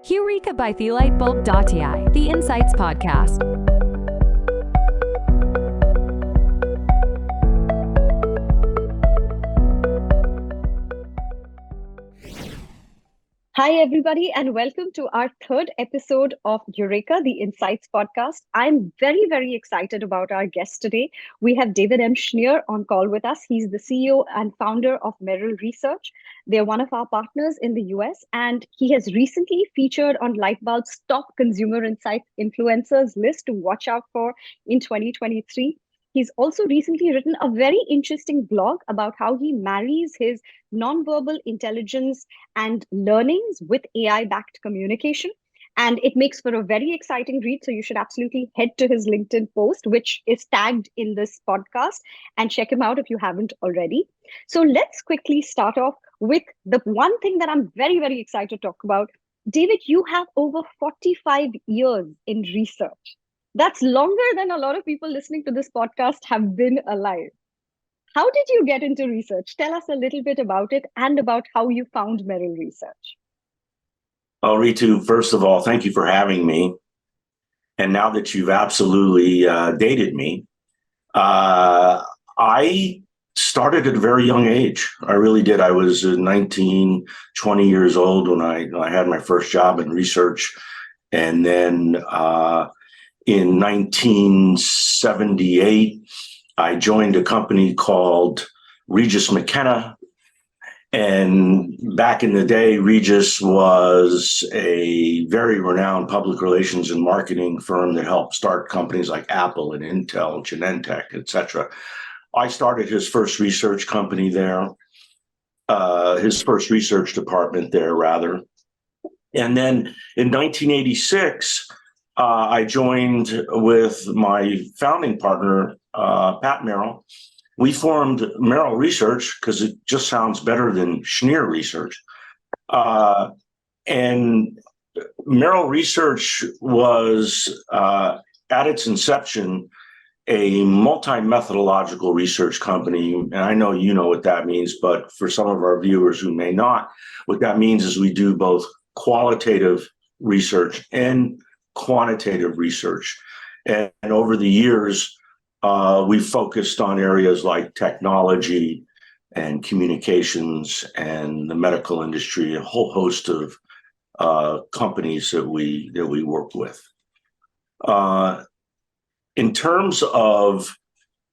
Heureka by Thelightbulb.ai, the Insights Podcast. Hi, everybody, and welcome to our third episode of Heureka, the Insights Podcast. I'm very, very excited about our guest today. We have David M. Schneer on call with us. He's the CEO and founder of Merrill Research. They're one of our partners in the US, and he has recently featured on Lightbulb's top consumer insights influencers list to watch out for in 2023. He's also recently written a very interesting blog about how he marries his nonverbal intelligence and learnings with AI-backed communication. And it makes for a very exciting read. So you should absolutely head to his LinkedIn post, which is tagged in this podcast, and check him out if you haven't already. So let's quickly start off with the one thing that I'm very, very excited to talk about. David, you have over 45 years in research. That's longer than a lot of people listening to this podcast have been alive. How did you get into research? Tell us a little bit about it and about how you found Merrill Research. Well, Ritu, first of all, thank you for having me. And now that you've absolutely dated me, I started at a very young age. I really did. I was 19, 20 years old when I had my first job in research. And then in 1978, I joined a company called Regis McKenna. And back in the day, Regis was a very renowned public relations and marketing firm that helped start companies like Apple and Intel, Genentech, et cetera. I started his first research company there, his first research department there, rather. And then in 1986, I joined with my founding partner, Pat Merrill. We formed Merrill Research because it just sounds better than Schneer Research. And Merrill Research was, at its inception, a multi-methodological research company. And I know you know what that means, but for some of our viewers who may not, what that means is we do both qualitative research and quantitative research. And over the years, we focused on areas like technology and communications and the medical industry, a whole host of companies that we work with. In terms of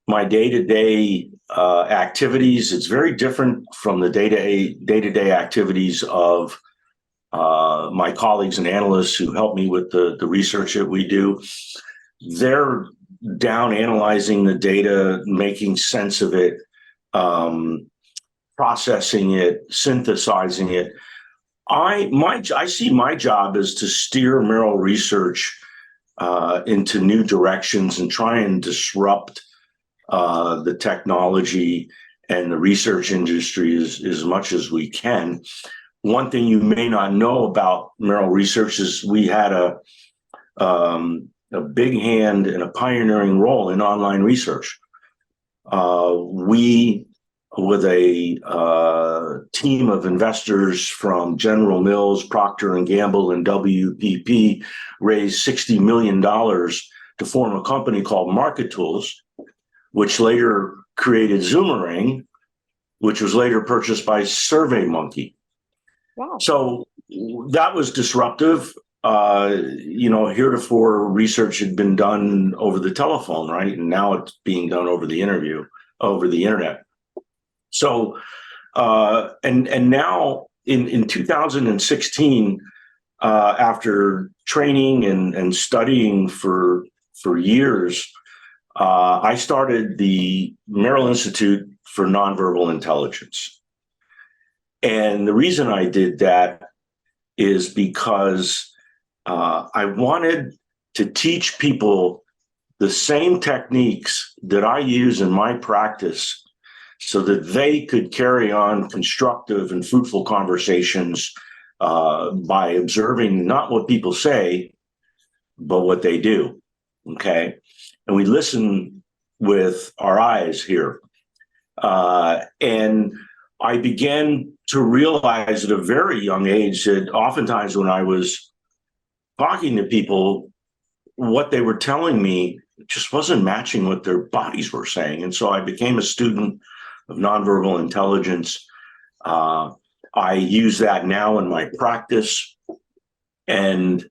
my day-to-day activities, it's very different from the day-to-day activities of my colleagues and analysts who help me with the research that we do. They're down analyzing the data, making sense of it, processing it, synthesizing it. I see my job is to steer Merrill Research into new directions and try and disrupt the technology and the research industry as much as we can. One thing you may not know about Merrill Research is we had a big hand and a pioneering role in online research. We, with a team of investors from General Mills, Procter & Gamble, and WPP, raised $60 million to form a company called Market Tools, which later created Zoomerang, which was later purchased by SurveyMonkey. Wow. So that was disruptive. Heretofore research had been done over the telephone, right? And now it's being done over the internet. So, and now in 2016, after training and studying for years, I started the Merrill Institute for Nonverbal Intelligence. And the reason I did that is because I wanted to teach people the same techniques that I use in my practice so that they could carry on constructive and fruitful conversations by observing not what people say, but what they do, okay? And we listen with our eyes here. And I began to realize at a very young age that oftentimes when I was talking to people, what they were telling me just wasn't matching what their bodies were saying. And so I became a student of nonverbal intelligence. I use that now in my practice. And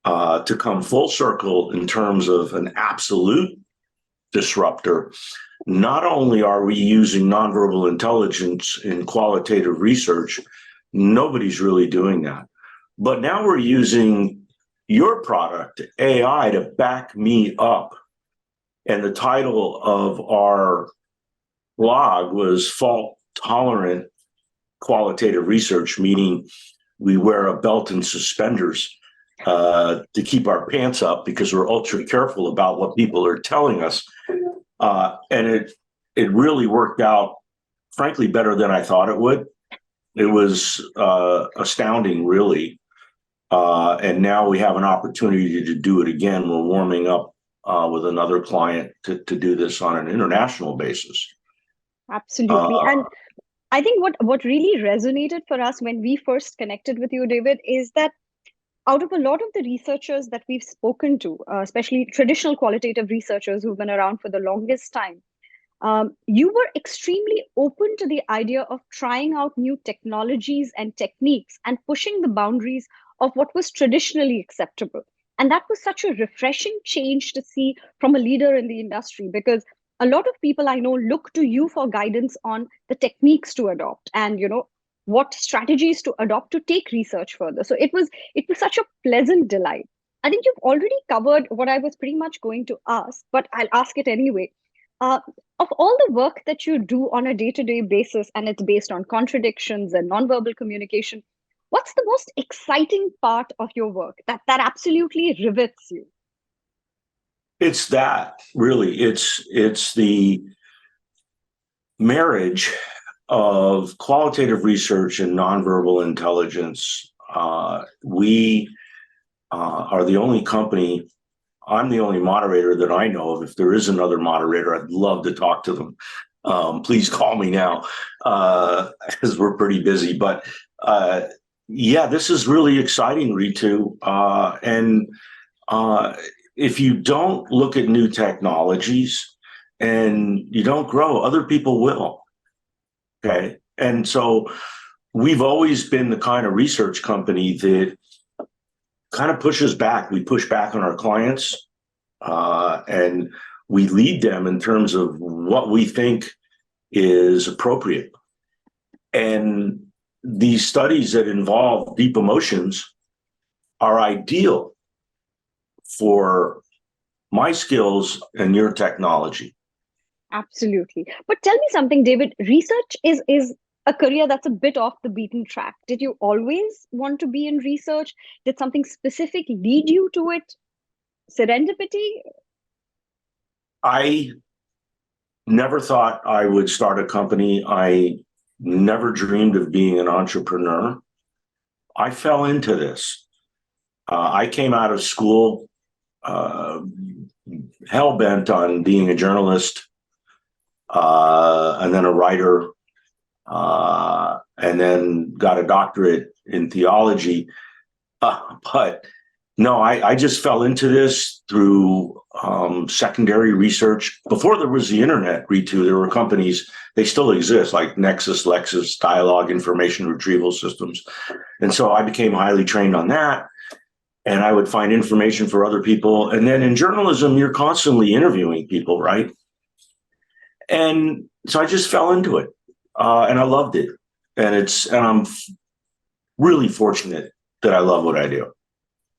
to come full circle in terms of an absolute disruptor, not only are we using nonverbal intelligence in qualitative research, nobody's really doing that. But now we're using your product, AI, to back me up. And the title of our blog was Fault Tolerant Qualitative Research, meaning we wear a belt and suspenders to keep our pants up because we're ultra careful about what people are telling us. And it really worked out, frankly, better than I thought it would. It was astounding, really. And now we have an opportunity to do it again. We're warming up with another client to do this on an international basis. Absolutely. And I think what really resonated for us when we first connected with you, David, is that out of a lot of the researchers that we've spoken to, especially traditional qualitative researchers who've been around for the longest time, you were extremely open to the idea of trying out new technologies and techniques and pushing the boundaries of what was traditionally acceptable. And that was such a refreshing change to see from a leader in the industry, because a lot of people I know look to you for guidance on the techniques to adopt and, what strategies to adopt to take research further. So it was such a pleasant delight. I think you've already covered what I was pretty much going to ask, but I'll ask it anyway. Uh, of all the work that you do on a day-to-day basis, and it's based on contradictions and nonverbal communication, what's the most exciting part of your work that absolutely rivets you? It's that, really. It's the marriage of qualitative research and nonverbal intelligence. We are the only company. I'm the only moderator that I know of. If there is another moderator, I'd love to talk to them. Please call me now, because we're pretty busy. But yeah, this is really exciting, Ritu. And if you don't look at new technologies and you don't grow, other people will. Okay. And so we've always been the kind of research company that kind of pushes back. We push back on our clients, and we lead them in terms of what we think is appropriate. And these studies that involve deep emotions are ideal for my skills and your technology. Absolutely. But tell me something, David. Research is a career that's a bit off the beaten track. Did you always want to be in research? Did something specific lead you to it? Serendipity? I never thought I would start a company. I never dreamed of being an entrepreneur. I fell into this. I came out of school hell-bent on being a journalist, and then a writer, and then got a doctorate in theology. But no, I just fell into this through secondary research. Before there was the internet, Ritu, there were companies, they still exist, like Nexus, Lexis, Dialogue Information Retrieval Systems. And so I became highly trained on that. And I would find information for other people. And then in journalism, you're constantly interviewing people, right? And so I just fell into it, and I loved it. And I'm really fortunate that I love what I do.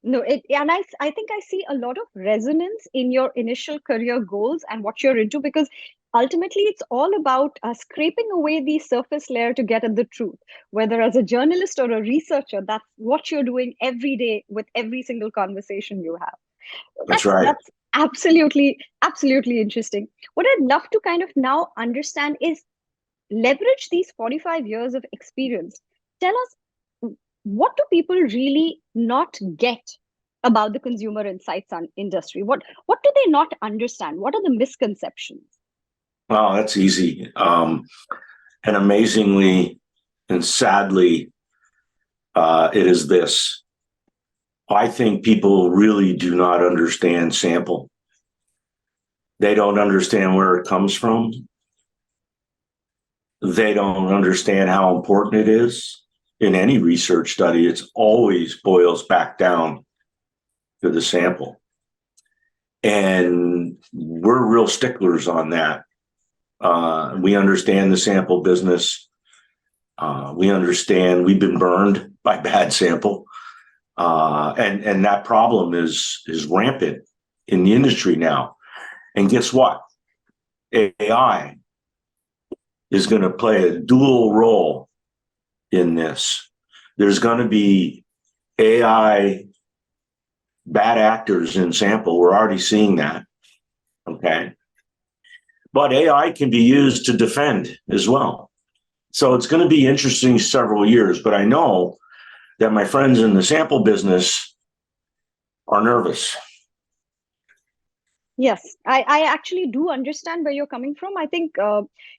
No, and I think I see a lot of resonance in your initial career goals and what you're into, because ultimately it's all about scraping away the surface layer to get at the truth. Whether as a journalist or a researcher, that's what you're doing every day with every single conversation you have. That's right. That's absolutely interesting. What I'd love to kind of now understand is leverage these 45 years of experience. Tell us, what do people really not get about the consumer insights industry? What do they not understand? What are the misconceptions? Well, that's easy. And amazingly and sadly, it is this. I think people really do not understand sample. They don't understand where it comes from. They don't understand how important it is. In any research study, it always boils back down to the sample. And we're real sticklers on that. We understand the sample business. We understand we've been burned by bad sample. And that problem is rampant in the industry now. And guess what? AI is going to play a dual role in this. There's going to be AI bad actors in sample. We're already seeing that. Okay. But AI can be used to defend as well. So it's going to be interesting several years. But I know that my friends in the sample business are nervous. Yes, I actually do understand where you're coming from. I think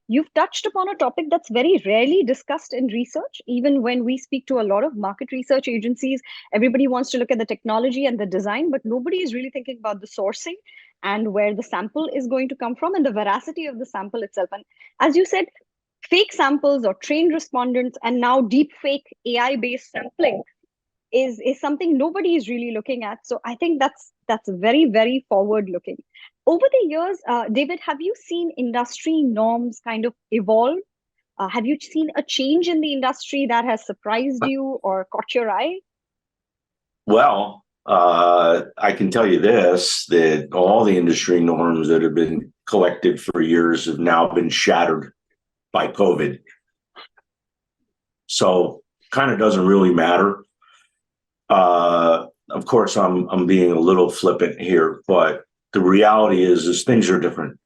you've touched upon a topic that's very rarely discussed in research. Even when we speak to a lot of market research agencies, everybody wants to look at the technology and the design, but nobody is really thinking about the sourcing and where the sample is going to come from and the veracity of the sample itself. And as you said, fake samples or trained respondents and now deep fake AI-based sampling is something nobody is really looking at. So I think that's very, very forward looking. Over the years, David, have you seen industry norms kind of evolve? Have you seen a change in the industry that has surprised you or caught your eye? Well, I can tell you this, that all the industry norms that have been collected for years have now been shattered by COVID. So kind of doesn't really matter. Of course, I'm being a little flippant here, but the reality is things are different.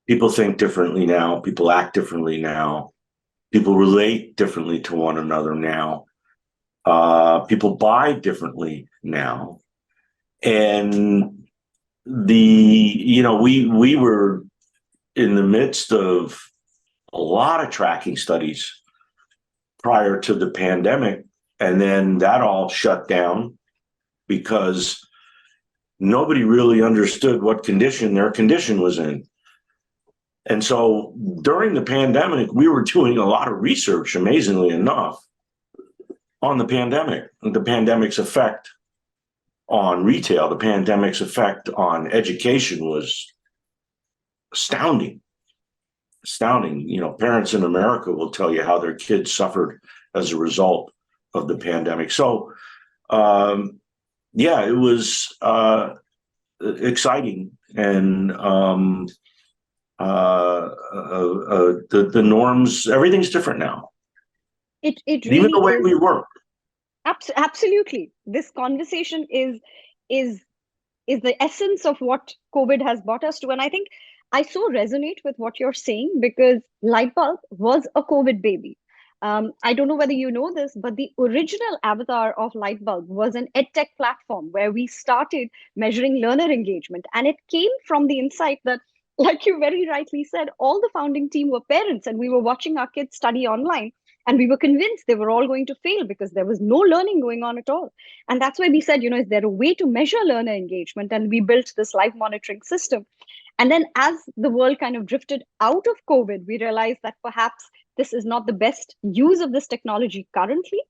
People think differently now. People act differently now. People relate differently to one another now. People buy differently now. And we were in the midst of a lot of tracking studies prior to the pandemic. And then that all shut down because nobody really understood what condition their condition was in. And so during the pandemic, we were doing a lot of research, amazingly enough, on the pandemic's effect on retail, the pandemic's effect on education was astounding. Parents in America will tell you how their kids suffered as a result of the pandemic. So, it was exciting, and the norms, everything's different now. It Even really the way is. we work. Absolutely, this conversation is the essence of what COVID has brought us to, and I think I so resonate with what you're saying because Lightbulb was a COVID baby. I don't know whether you know this, but the original avatar of Lightbulb was an edtech platform where we started measuring learner engagement. And it came from the insight that, like you very rightly said, all the founding team were parents and we were watching our kids study online. And we were convinced they were all going to fail because there was no learning going on at all. And that's why we said, is there a way to measure learner engagement? And we built this live monitoring system. And then as the world kind of drifted out of COVID, we realized that perhaps this is not the best use of this technology currently.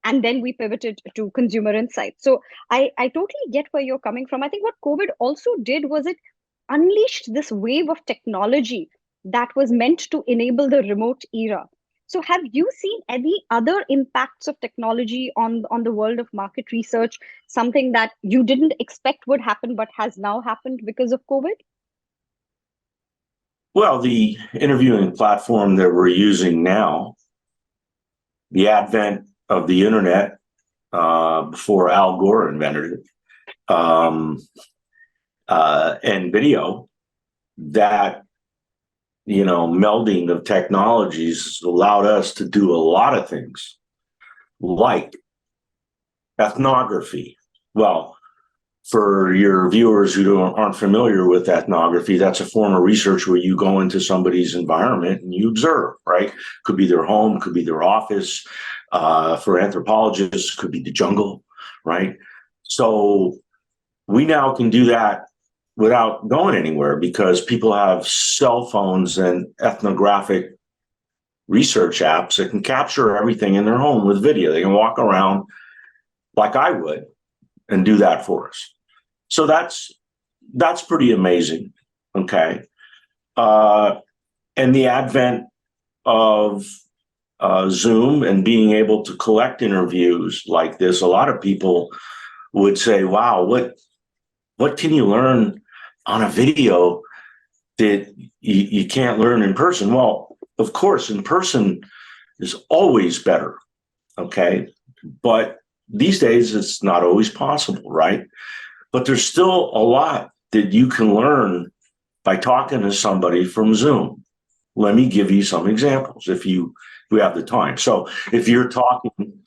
And then we pivoted to consumer insights. So I totally get where you're coming from. I think what COVID also did was it unleashed this wave of technology that was meant to enable the remote era. So have you seen any other impacts of technology on the world of market research, something that you didn't expect would happen but has now happened because of COVID? Well, the interviewing platform that we're using now, the advent of the internet before Al Gore invented it, and video, that melding of technologies allowed us to do a lot of things, like ethnography. Well, for your viewers who aren't familiar with ethnography, that's a form of research where you go into somebody's environment and you observe, right? Could be their home, could be their office. For anthropologists, could be the jungle, right? So we now can do that without going anywhere because people have cell phones and ethnographic research apps that can capture everything in their home with video. They can walk around like I would and do that for us. So that's pretty amazing. Okay. And the advent of Zoom and being able to collect interviews like this, a lot of people would say, wow, what can you learn on a video that you can't learn in person? Well, of course, in person is always better, okay? But these days, it's not always possible, right? But there's still a lot that you can learn by talking to somebody from Zoom. Let me give you some examples if you have the time. So if you're talking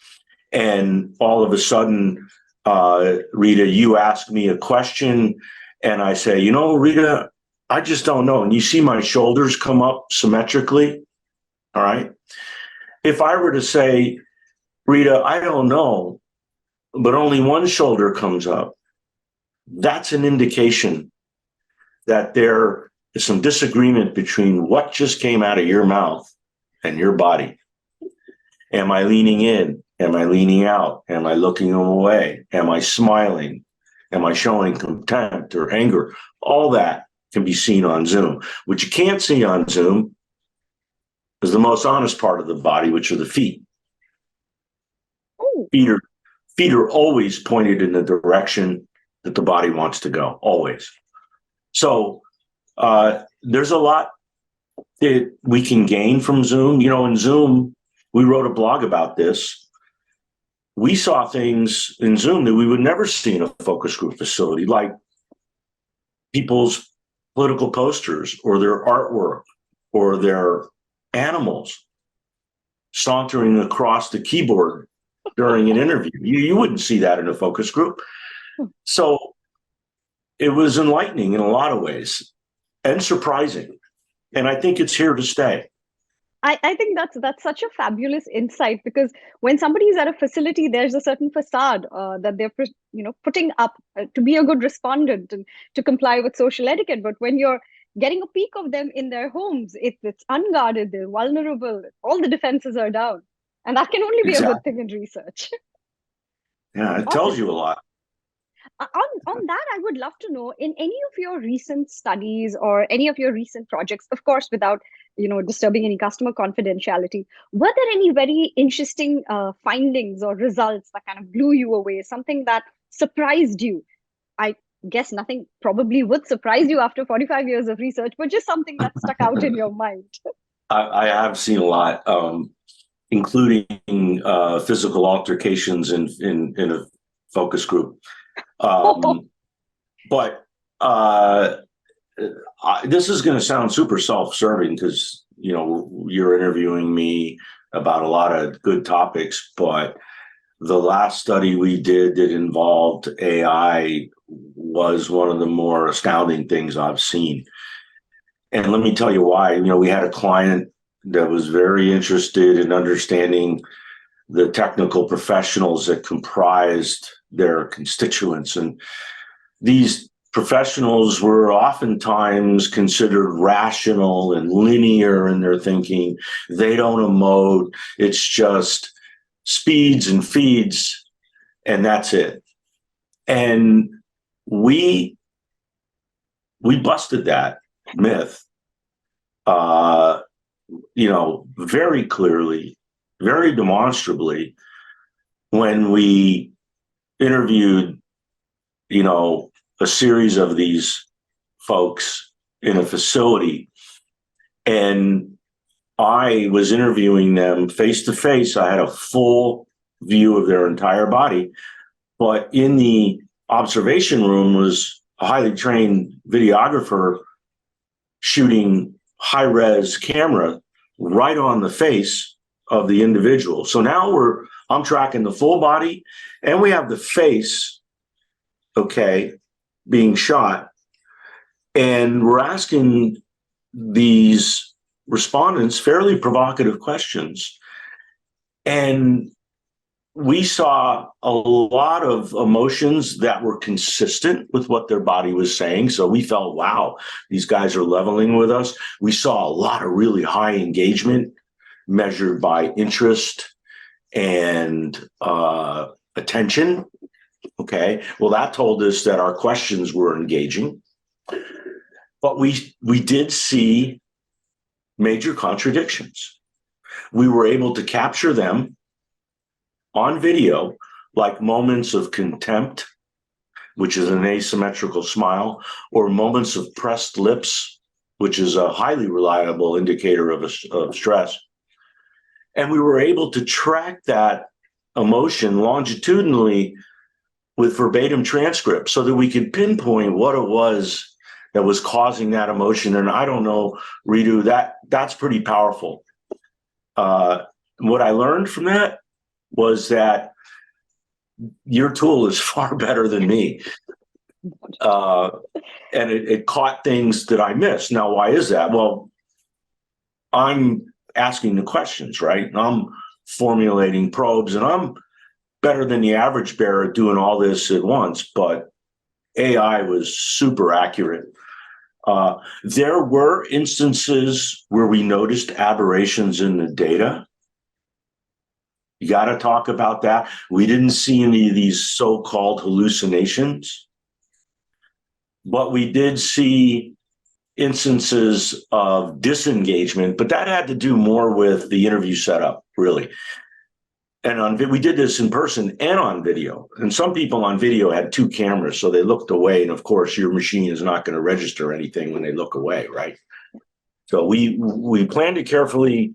and all of a sudden, Rita, you ask me a question and I say, you know, Rita, I just don't know. And you see my shoulders come up symmetrically. All right. If I were to say, Rita, I don't know, but only one shoulder comes up, that's an indication that there is some disagreement between what just came out of your mouth and your body. Am I leaning in? Am I leaning out? Am I looking away? Am I smiling? Am I showing contempt or anger? All that can be seen on Zoom. What you can't see on Zoom is the most honest part of the body, which are the feet. Feet are always pointed in the direction that the body wants to go, always. So there's a lot that we can gain from Zoom. You know, in Zoom, we wrote a blog about this. We saw things in Zoom that we would never see in a focus group facility, like people's political posters or their artwork or their animals sauntering across the keyboard during an interview. You wouldn't see that in a focus group. So it was enlightening in a lot of ways and surprising. And I think it's here to stay. I think that's such a fabulous insight, because when somebody is at a facility, there's a certain facade that they're putting up to be a good respondent and to comply with social etiquette. But when you're getting a peek of them in their homes, it's unguarded, they're vulnerable, all the defenses are down, and that can only be a good thing in research. Yeah, it tells you a lot. On that, I would love to know, in any of your recent studies or any of your recent projects, of course, without disturbing any customer confidentiality, were there any very interesting findings or results that kind of blew you away, something that surprised you? I guess nothing probably would surprise you after 45 years of research, but just something that stuck out in your mind. I have seen a lot, including physical altercations in a focus group. But this is going to sound super self-serving because, you're interviewing me about a lot of good topics, but the last study we did that involved AI was one of the more astounding things I've seen. And let me tell you why. We had a client that was very interested in understanding the technical professionals that comprised their constituents. And these professionals were oftentimes considered rational and linear in their thinking. They don't emote. It's just speeds and feeds, and that's it. And we busted that myth, very clearly, very demonstrably, when we interviewed, a series of these folks in a facility, and I was interviewing them face to face. I had a full view of their entire body, but in the observation room was a highly trained videographer shooting high-res camera right on the face of the individual. So now I'm tracking the full body, and we have the face, being shot. And we're asking these respondents fairly provocative questions. And we saw a lot of emotions that were consistent with what their body was saying. So we felt, wow, these guys are leveling with us. We saw a lot of really high engagement measured by interest and attention. Okay, well, that told us that our questions were engaging. But we did see major contradictions. We were able to capture them on video, like moments of contempt, which is an asymmetrical smile, or moments of pressed lips, which is a highly reliable indicator of stress. And we were able to track that emotion longitudinally with verbatim transcripts so that we could pinpoint what it was that was causing that emotion. And I don't know, Ritu, that's pretty powerful. What I learned from that was that your tool is far better than me. And it caught things that I missed. Now, why is that? Well, I'm asking the questions, right? And I'm formulating probes, and I'm better than the average bear at doing all this at once, but AI was super accurate. There were instances where we noticed aberrations in the data. You got to talk about that. We didn't see any of these so-called hallucinations, but we did see instances of disengagement, but that had to do more with the interview setup, really. And we did this in person and on video. And some people on video had two cameras, so they looked away. And of course, your machine is not going to register anything when they look away, right? So we planned it carefully.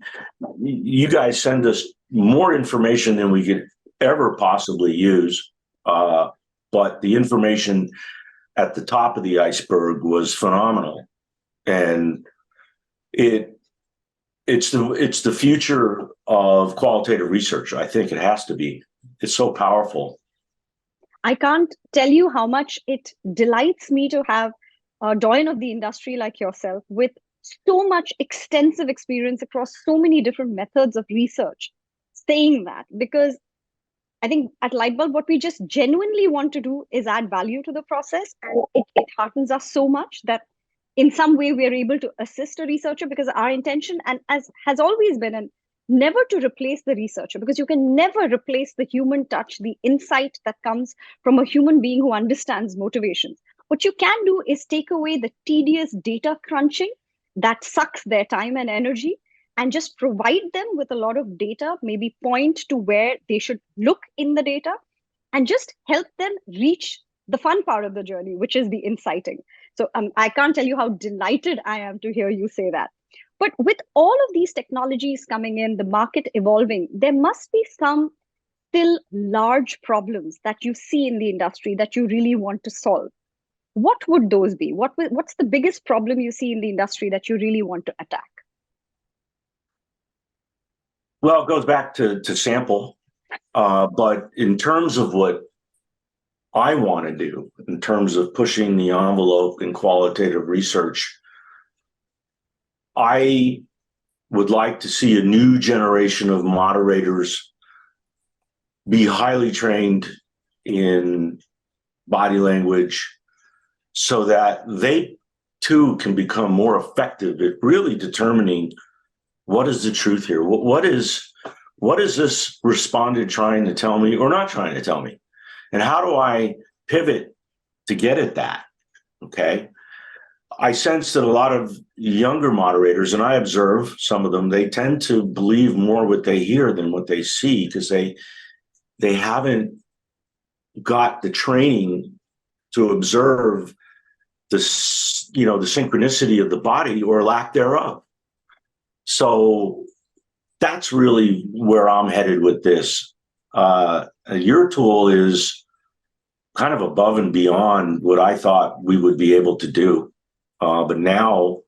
You guys send us more information than we could ever possibly use. But the information at the top of the iceberg was phenomenal. And it's the future of qualitative research. I think it has to be. It's so powerful. I can't tell you how much it delights me to have a doyen of the industry like yourself with so much extensive experience across so many different methods of research saying that, because I think at Lightbulb, what we just genuinely want to do is add value to the process. And it heartens us so much that in some way we are able to assist a researcher, because our intention, and as has always been, and never to replace the researcher, because you can never replace the human touch, the insight that comes from a human being who understands motivations. What you can do is take away the tedious data crunching that sucks their time and energy, and just provide them with a lot of data, maybe point to where they should look in the data, and just help them reach the fun part of the journey, which is the inciting. So I can't tell you how delighted I am to hear you say that. But with all of these technologies coming in, the market evolving, there must be some still large problems that you see in the industry that you really want to solve. What would those be? What's the biggest problem you see in the industry that you really want to attack? Well, it goes back to sample. But in terms of what I want to do, in terms of pushing the envelope in qualitative research, I would like to see a new generation of moderators be highly trained in body language so that they too can become more effective at really determining what is the truth here. What is this respondent trying to tell me or not trying to tell me? And how do I pivot to get at that? Okay. I sense that a lot of younger moderators, and I observe some of them, they tend to believe more what they hear than what they see, because they haven't got the training to observe the synchronicity of the body or lack thereof. So that's really where I'm headed with this. Your tool is kind of above and beyond what I thought we would be able to do. But now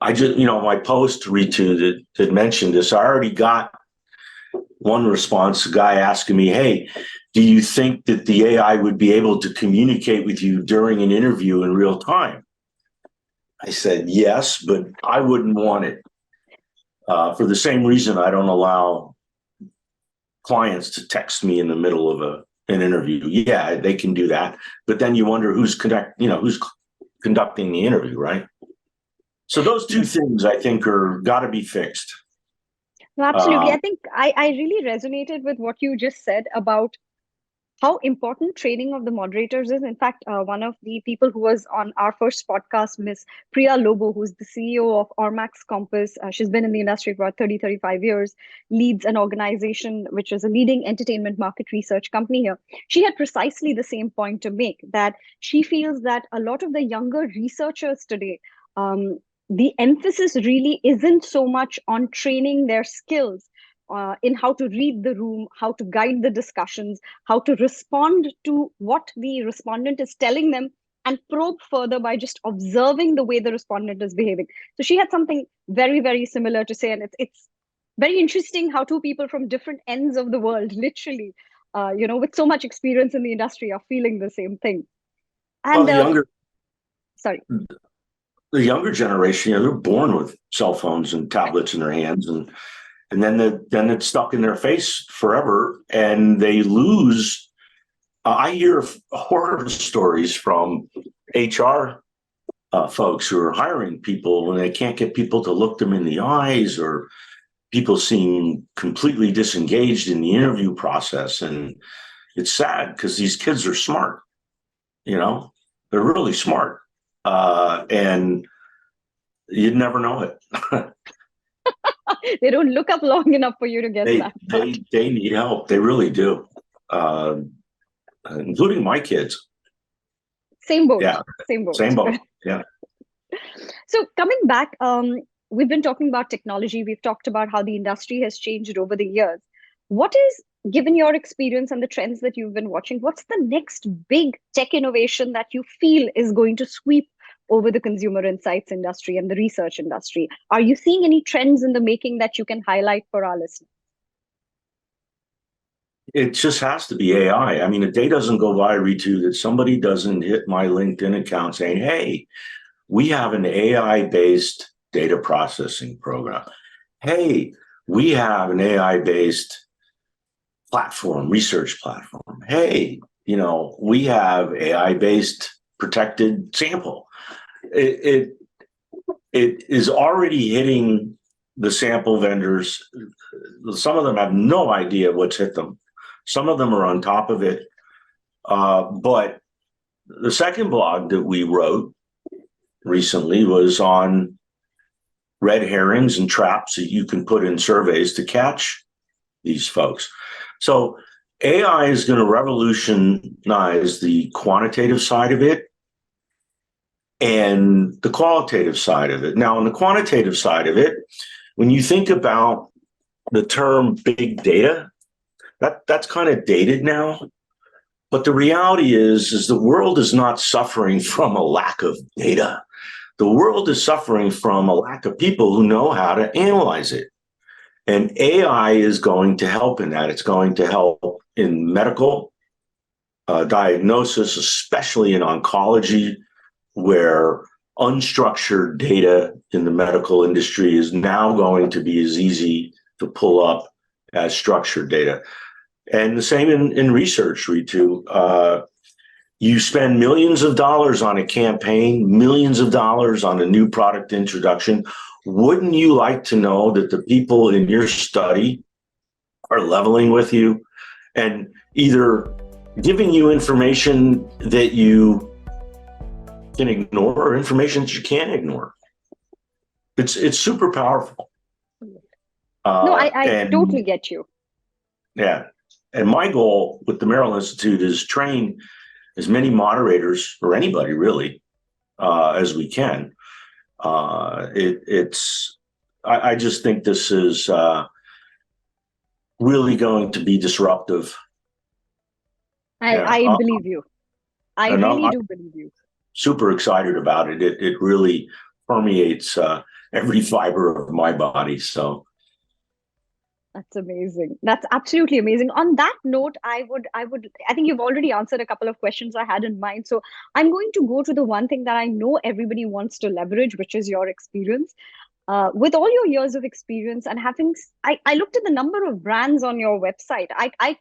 I just, my post, Ritu, that mentioned this, I already got one response, a guy asking me, hey, do you think that the AI would be able to communicate with you during an interview in real time? I said, yes, but I wouldn't want it. For the same reason I don't allow clients to text me in the middle of an interview. Yeah, they can do that. But then you wonder who's conducting the interview, right? So those two things I think are got to be fixed. No, absolutely. I think I really resonated with what you just said about how important training of the moderators is. In fact, one of the people who was on our first podcast, Miss Priya Lobo, who's the CEO of Ormax Compass, she's been in the industry for about 30, 35 years, leads an organization which is a leading entertainment market research company here. She had precisely the same point to make, that she feels that a lot of the younger researchers today, the emphasis really isn't so much on training their skills in how to read the room, how to guide the discussions, how to respond to what the respondent is telling them, and probe further by just observing the way the respondent is behaving. So she had something very, very similar to say, and it's very interesting how two people from different ends of the world, literally, with so much experience in the industry, are feeling the same thing. And well, sorry. The younger generation, they're born with cell phones and tablets in their hands, and then it's stuck in their face forever, and they lose. I hear horror stories from HR folks who are hiring people, and they can't get people to look them in the eyes, or people seem completely disengaged in the interview process. And it's sad because these kids are smart. They're really smart, and you'd never know it. They don't look up long enough for you to get that. They need help. They really do, including my kids. Same boat. Yeah. Same boat. Same boat. Yeah. So coming back, we've been talking about technology. We've talked about how the industry has changed over the years. What is, given your experience and the trends that you've been watching, what's the next big tech innovation that you feel is going to sweep over the consumer insights industry and the research industry? Are you seeing any trends in the making that you can highlight for our listeners? It just has to be AI. I mean, a day doesn't go by, Ritu, that somebody doesn't hit my LinkedIn account saying, hey, we have an AI-based data processing program. Hey, we have an AI-based research platform. Hey, we have AI-based protected sample. It is already hitting the sample vendors. Some of them have no idea what's hit them. Some of them are on top of it. But the second blog that we wrote recently was on red herrings and traps that you can put in surveys to catch these folks. So AI is going to revolutionize the quantitative side of it and the qualitative side of it. Now, on the quantitative side of it, when you think about the term big data, that's kind of dated now. But the reality is the world is not suffering from a lack of data. The world is suffering from a lack of people who know how to analyze it. And AI is going to help in that. It's going to help in medical diagnosis, especially in oncology, where unstructured data in the medical industry is now going to be as easy to pull up as structured data. And the same in research, Ritu. You spend millions of dollars on a campaign, millions of dollars on a new product introduction. Wouldn't you like to know that the people in your study are leveling with you and either giving you information that you can ignore or information that you can't ignore? It's super powerful. No, I totally get you. Yeah. And my goal with the Merrill Institute is train as many moderators, or anybody really, as we can. I just think this is really going to be disruptive. I believe you. I really do believe you. Super excited about it. It really permeates every fiber of my body. So that's amazing. That's absolutely amazing. On that note, I think you've already answered a couple of questions I had in mind. So I'm going to go to the one thing that I know everybody wants to leverage, which is your experience. With all your years of experience and I looked at the number of brands on your website. I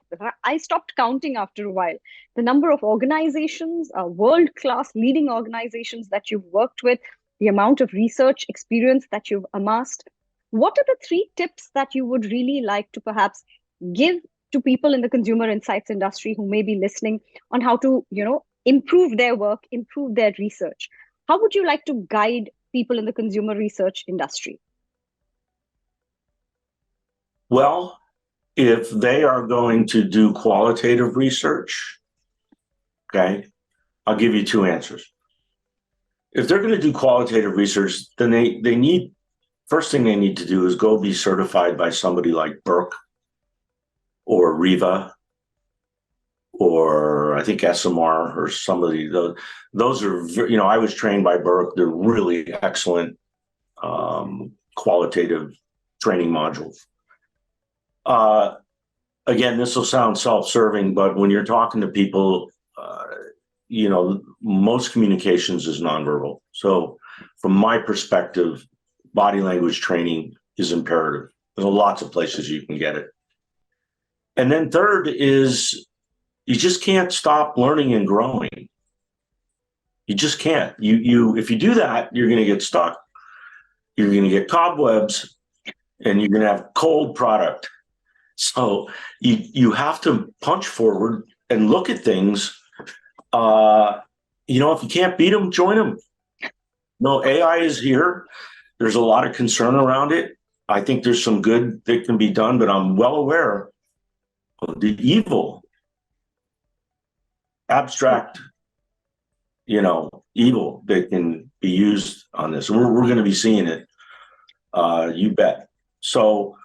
stopped counting after a while. The number of organizations, world-class leading organizations that you've worked with, the amount of research experience that you've amassed. What are the three tips that you would really like to perhaps give to people in the consumer insights industry who may be listening on how to, improve their work, improve their research? How would you like to guide people in the consumer research industry? Well, if they are going to do qualitative research, okay, I'll give you two answers. If they're going to do qualitative research, then they need, first thing they need to do is go be certified by somebody like Burke or Riva, or I think SMR or somebody. Those are, I was trained by Burke. They're really excellent qualitative training modules. Again, this will sound self-serving, but when you're talking to people, most communications is nonverbal. So from my perspective, body language training is imperative. There's lots of places you can get it. And then third is you just can't stop learning and growing. You just can't. If you do that, you're going to get stuck. You're going to get cobwebs, and you're going to have cold product. So you have to punch forward and look at things. If you can't beat them, join them. No, AI is here. There's a lot of concern around it. I think there's some good that can be done, but I'm well aware of the evil, abstract, evil that can be used on this. We're going to be seeing it. You bet. So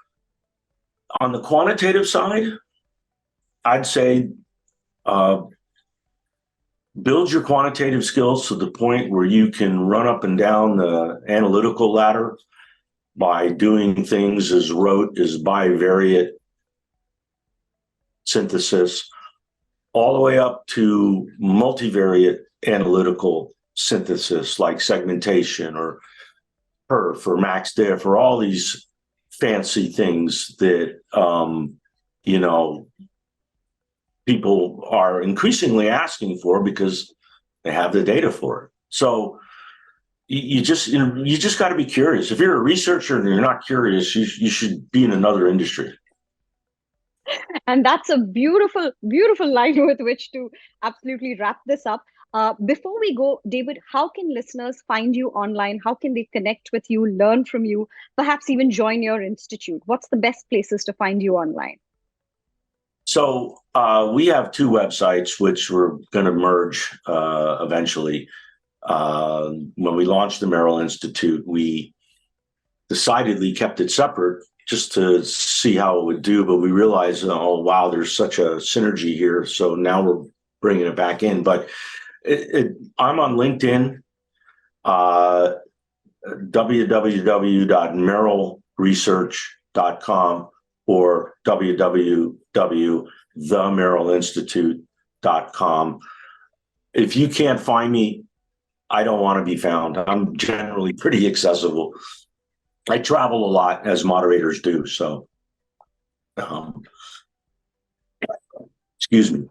on the quantitative side, I'd say build your quantitative skills to the point where you can run up and down the analytical ladder by doing things as rote as bivariate synthesis, all the way up to multivariate analytical synthesis like segmentation or perf or max diff or all these fancy things that people are increasingly asking for because they have the data for it. So you just got to be curious. If you're a researcher and you're not curious, you should be in another industry. And that's a beautiful, beautiful line with which to absolutely wrap this up. Before we go, David, how can listeners find you online? How can they connect with you, learn from you, perhaps even join your institute? What's the best places to find you online? So we have two websites, which we're going to merge eventually. When we launched the Merrill Institute, we decidedly kept it separate just to see how it would do, but we realized, oh, wow, there's such a synergy here. So now we're bringing it back in. But I'm on LinkedIn, www.merrillresearch.com or www.themerrillinstitute.com. If you can't find me, I don't want to be found. I'm generally pretty accessible. I travel a lot, as moderators do. So, excuse me.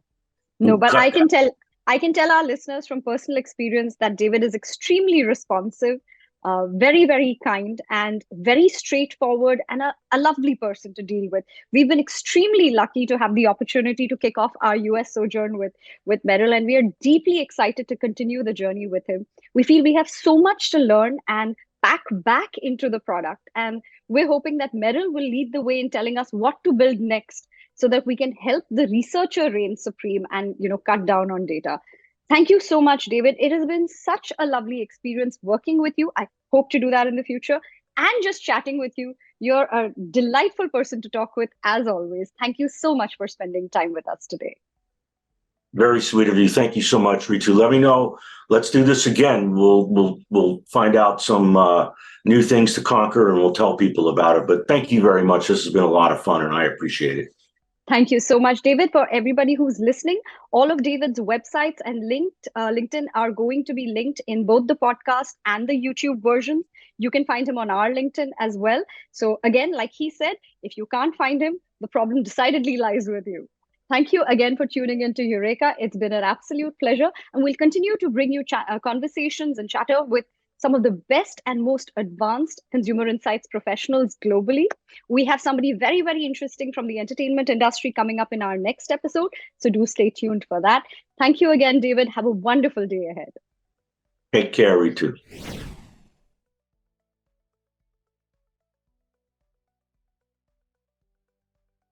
No, but I can tell our listeners from personal experience that David is extremely responsive, very, very kind, and very straightforward, and a lovely person to deal with. We've been extremely lucky to have the opportunity to kick off our US sojourn with Merrill, and we are deeply excited to continue the journey with him. We feel we have so much to learn and pack back into the product, and we're hoping that Merrill will lead the way in telling us what to build next so that we can help the researcher reign supreme and cut down on data. Thank you so much, David. It has been such a lovely experience working with you. I hope to do that in the future and just chatting with you. You're a delightful person to talk with, as always. Thank you so much for spending time with us today. Very sweet of you. Thank you so much, Ritu. Let me know. Let's do this again. We'll find out some new things to conquer, and we'll tell people about it. But thank you very much. This has been a lot of fun, and I appreciate it. Thank you so much, David. For everybody who's listening, all of David's websites and LinkedIn are going to be linked in both the podcast and the YouTube versions. You can find him on our LinkedIn as well. So, again, like he said, if you can't find him, the problem decidedly lies with you. Thank you again for tuning into Eureka. It's been an absolute pleasure. And we'll continue to bring you conversations and chatter with some of the best and most advanced consumer insights professionals globally. We have somebody very, very interesting from the entertainment industry coming up in our next episode. So do stay tuned for that. Thank you again, David. Have a wonderful day ahead. Take care, Ritu.